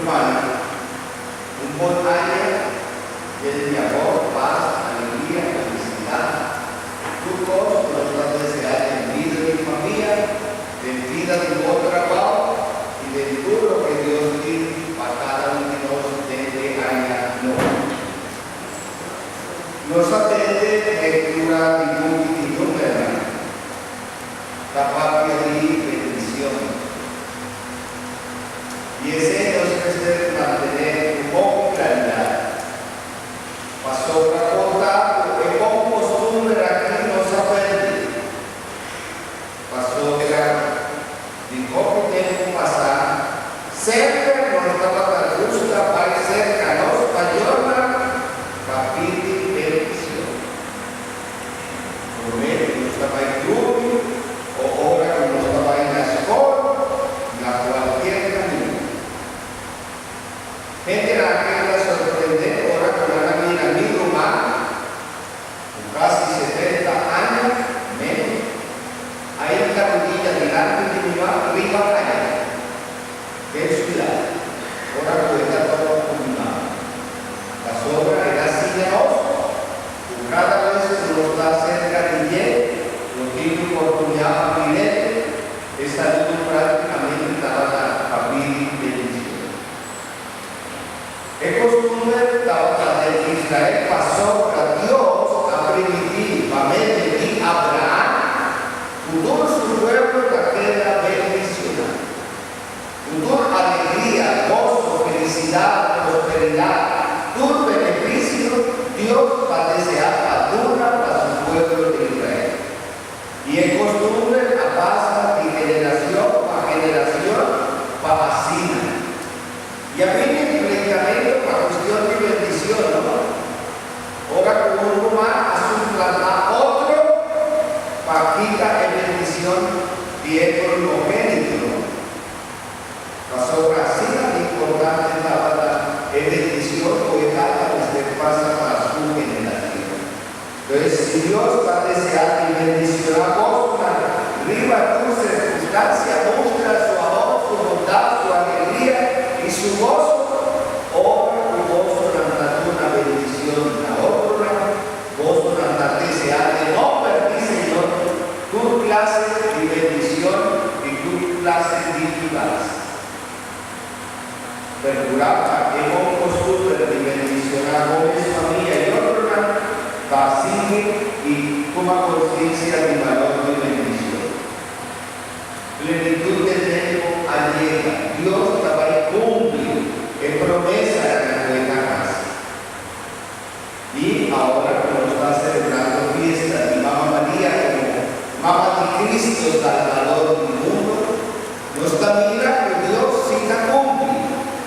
Rumana, un buen año lleno de amor, paz, alegría, felicidad. Frutos que nos desear en vida de mi familia, en vida de nuestro trabajo y de todo lo que Dios tiene para cada uno de nosotros desde año nuevo. Nos atende lectura de número, la patria de bendición. Y ese nos debe mantener con claridad. Pasó la cosa, porque con costumbre aquí no se aprende. Pasó de poco tiempo pasar, cerca no estaba tan justa, para cerca nos payola, capítulo bendición. Por medio no estaba en lluvia, o hora que no estaba en la escuela, la cualquier camino. Gente la que la sorprende, ahora con la mira mi rumana, con casi 70 años, menos, hay una rodilla delante de mi mamá, arriba allá, que es ciudad, ahora cuenta todo con mi mamá. La sobra era así de dos, cada vez que nos da cerca de 10, no tiene oportunidad de abrir, esta luz prácticamente estaba la familia bendición. Es costumbre de Israel pasó a Dios a permitir, a medir a Abraham, futuro su pueblo que queda bendición, futuro alegría, gozo, felicidad, prosperidad, tu beneficio, Dios va a desear a dura para su pueblo de Israel. Y es costumbre a base de generación a generación para vacina. Y a mí prácticamente para cuestión de bendición, ¿no? Ahora como un humano hace un plan a otro para quitar la bendición de el primogénito. Pasó Brasil, importante estaba la bendición porque cada vez pasa para su generación. Entonces, si Dios va a desear y bendición a vos, arriba tu circunstancia, muestra su amor, su bondad, su alegría y su gozo, obra tu gozo en una bendición, la obra, gozo en la desear de no perder, Señor, tu clase de bendición y tu clase de vidas. Perdurar que no costumbre de bendición a jóvenes, familia y otra, vacíe y toma conciencia del valor de bendición. Plenitud de tiempo llega, Dios va a cumplir en promesa de la buena casa. Y ahora como está celebrando fiesta de Mamá María como Mamá de Cristo, Salvador del mundo, nos está mira que Dios sí la cumple.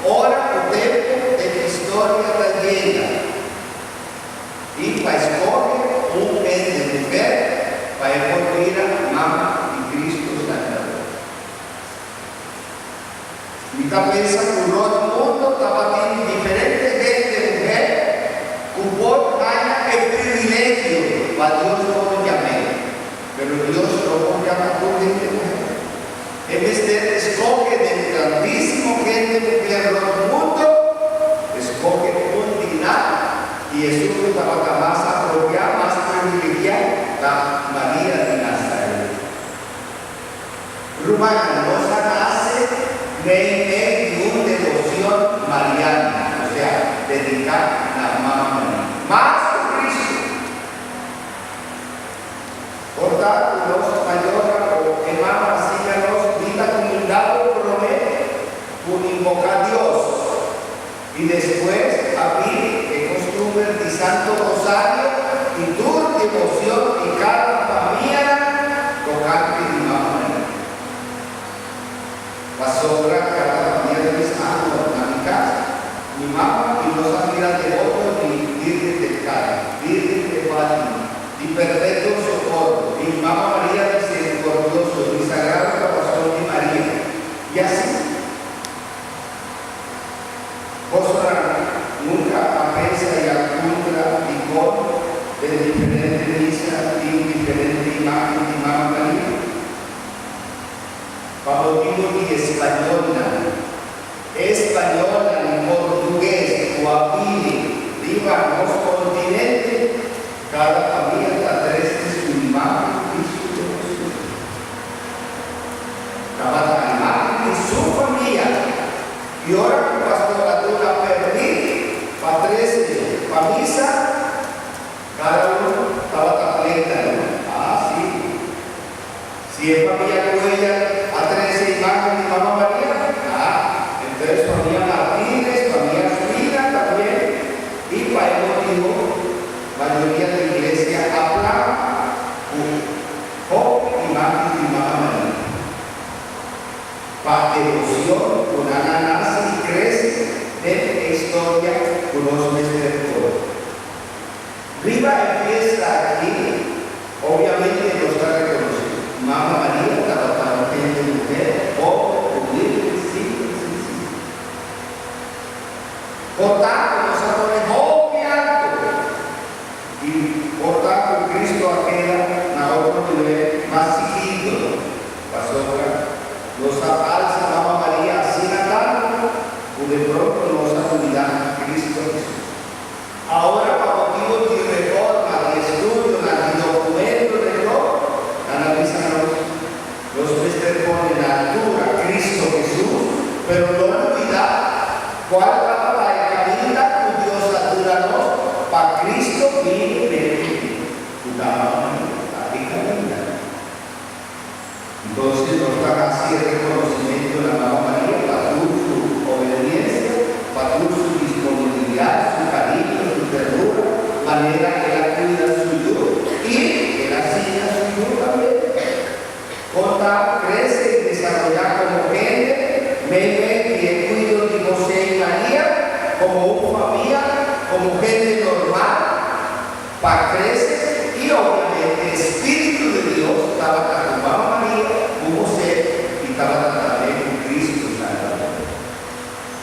Ahora el tiempo de la historia está llena. Y para escoger un mes de mujer para envolver a Mamá y Cristo Salvador. Y también se ocurrió el mundo, estaba viendo diferentes gente de mujer, cupo el privilegio para Dios no llamé. Pero Dios no llama por gente de mujer. En vez de escoge del grandísimo gente de mujer del mundo, escoge un dignar y eso estaba más apropiada, más privilegiada, la María de Nazaret. Rumana no se nace de una devoción mariana, o sea, dedicar a la Mamá María. Más Cristo. Por tanto, los mayores o hermanos, síganos, vida comunidad promete por invocar a Dios. Y después, abrir el costumbre de Santo Rosario y tu devoción y cada familia tocante de Mamá María. Pasó cada familia de mis años a mi casa. Mi mamá y los amigas de otro ni Virgen de Cádiz, Virgen de Fátima, y perpetuo socorro, y Mamá María misericordioso, y Sagrado Corazón de María. Y así. Nunca apensa y apunta y con de diferente misa y diferente imagen de Mamá María. Para motivo de española, es española, ni portugués, o habili, viva los continentes, cada familia atreve su imagen y su Jesús. Cada imagen y su familia. Y ahora que pastoratura perdí, para 13, para misa, cada uno estaba tableta, ¿no? Ah, sí. Si es familia Cuella, a 13 imágenes de Mamá María, ah, entonces familia Martínez, familia Frida también. Y para el motivo, la mayoría de la iglesia habla con imágenes de Mamá María. Para devoción, con Ana nace y crece de historia con los mestres. Riva empieza aquí, obviamente no está reconocido. Mamá María estaba para gente de mujer, o humilde, sí. Por tanto, nos aconejó muy alto. Y por tanto, Cristo aquella, a otro nivel más chiquito, pasó acá. Nos alza Mamá María así natando, o de pronto nos unidad Cristo Jesús. Ahora, para motivos de reforma, de estudio, de documento, de todo, analizan los mestres ponen a altura Cristo Jesús, pero no olvidar cuál era la herramienta que Dios ayúdanos para Cristo vino de entonces nos dan así el reconocimiento de la Mamá María para su obediencia, para su disponibilidad, su cariño, su ternura, manera que la cuida suyo y que la enseña suyo también. Conta, crece y desarrolla como gente, meme y el cuido de José y María, como una familia, como gente normal, para crecer y obviamente el Espíritu de Dios estaba con Mamá María, como ser y estaba también con Cristo Salvador.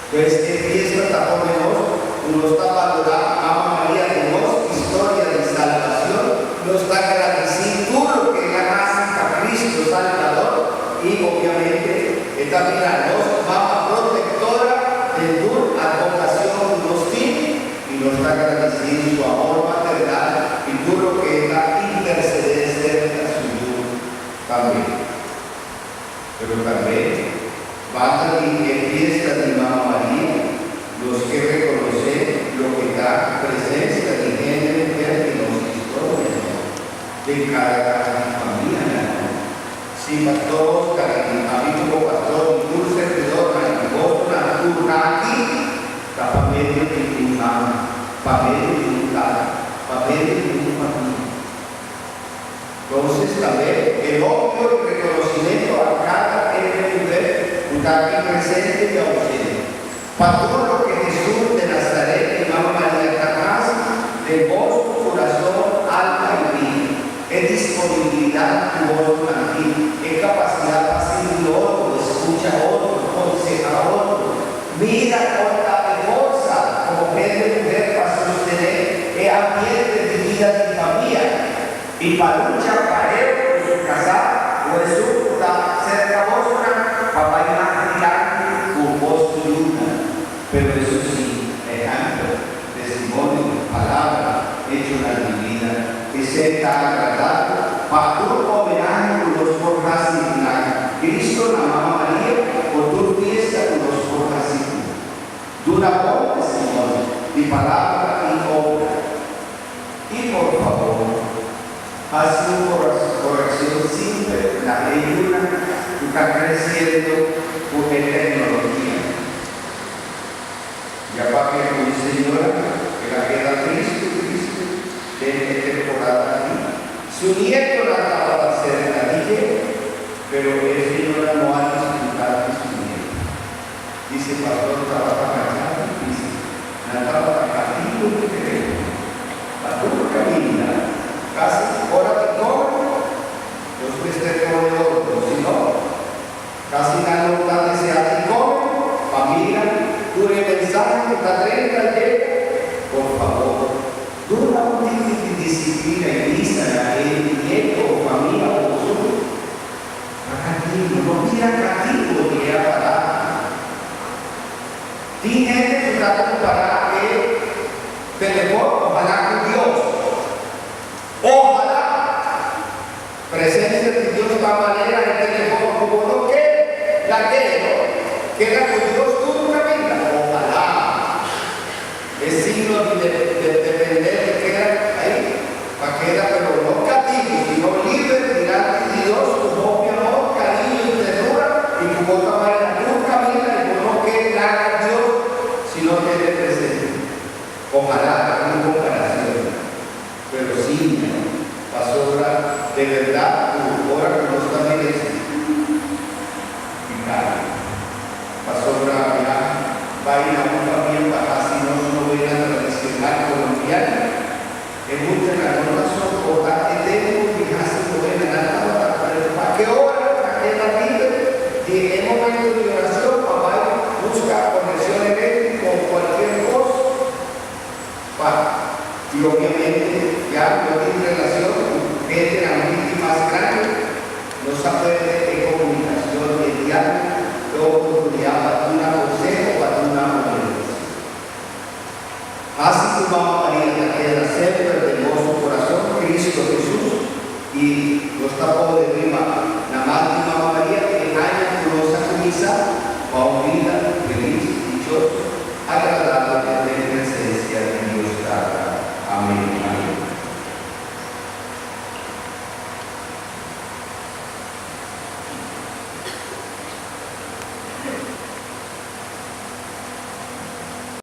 Pues empieza a ponernos, uno está valorando a Mamá María de Dios, historia de salvación, nos está agradeciendo todo lo que ganaste a Cristo Salvador y obviamente esta vida nos Mamá protectora de tu advocación nos tiene y nos está agradeciendo su amor maternal y todo lo que la intercedencia suyo también. Pero también basta y empieza de Mamá María los que reconocen lo que da presencia de gente que nos historia de cada familia. Si pastor, amigo pastor, y tu servidor, y vos aquí, para medio de tu mamá, para medio de tu casa, para medio de tu familia. Entonces, también el obvio reconocimiento a cada nivel, aquí presente y ausente. Para todo lo que Jesús de Nazaret y Mamá María Canás, de vos, corazón, alma y vida, es disponibilidad tu voz para ti, es capacidad para seguir otro, escucha a otro, aconseja a otro, mira con la fuerza, como gente mujer para sostener el ambiente de vida de familia. Y para luchar para él, su casar, o de su cerca vostra, para imaginar con voz luta. Pero eso sí, ejemplo, testimonio, palabra, hecho en la divina, que sea tan agradable, para tu homenaje con los forjas dignas. Cristo, la Mamá María, por tu fiesta con los forjas dignas. Dura por testimonio, y palabra y obra. Y por favor, haz una corrección simple, la leyura que está creciendo por tecnología. Ya para que mi señora, que la queda Cristo, de temporada aquí. Su nieto la acaba de hacer la dije, pero el señora no ha disfrutado de su nieto. Dice, pastor, trabaja mañana, dice, la estaba camino que creo. Pastor, camina. Casi hora de todo, los mestres de otro, si no, casi la nota de ese ático, familia, dure el mensaje que está 30 llega, por favor, dura un tipo de disciplina y vista el nieto o familia o vosotros. Acativo, no mira acativo que ya para. está comparada que teléfono, ojalá con Dios. Ojalá. Presencia de Dios de esta manera en el teléfono, como no que la queda con Dios tú nunca venga. Ojalá. Es signo de depender de queda ahí. Para queda, pero no castigo, sino libre delante de Dios, con obvio amor, cariño y ternura, y con otra manera tú caminas y no que haga Dios, sino que le presente. Ojalá, no comparación. Pero sí, pastora, de verdad, tu hora que no está merece. Pastora, va a ir a una familia para si no novena tradicional colombiana. En muchas de las normas son importantes de fijarse novena en alta ¿para qué hora? ¿Para qué la vida? Y en momentos de oración, papá busca conexión eléctrica con cualquier cosa. Y obviamente ya no tiene relación con gente de la mente más grande, no sabe de comunicación de diálogo, de oportunidad para un consejo, para una orientación. Así tu mamá María te queda siempre de su corazón, Cristo Jesús, y no está por de rima, la madre de mamá María que haya con esa camisa, para unir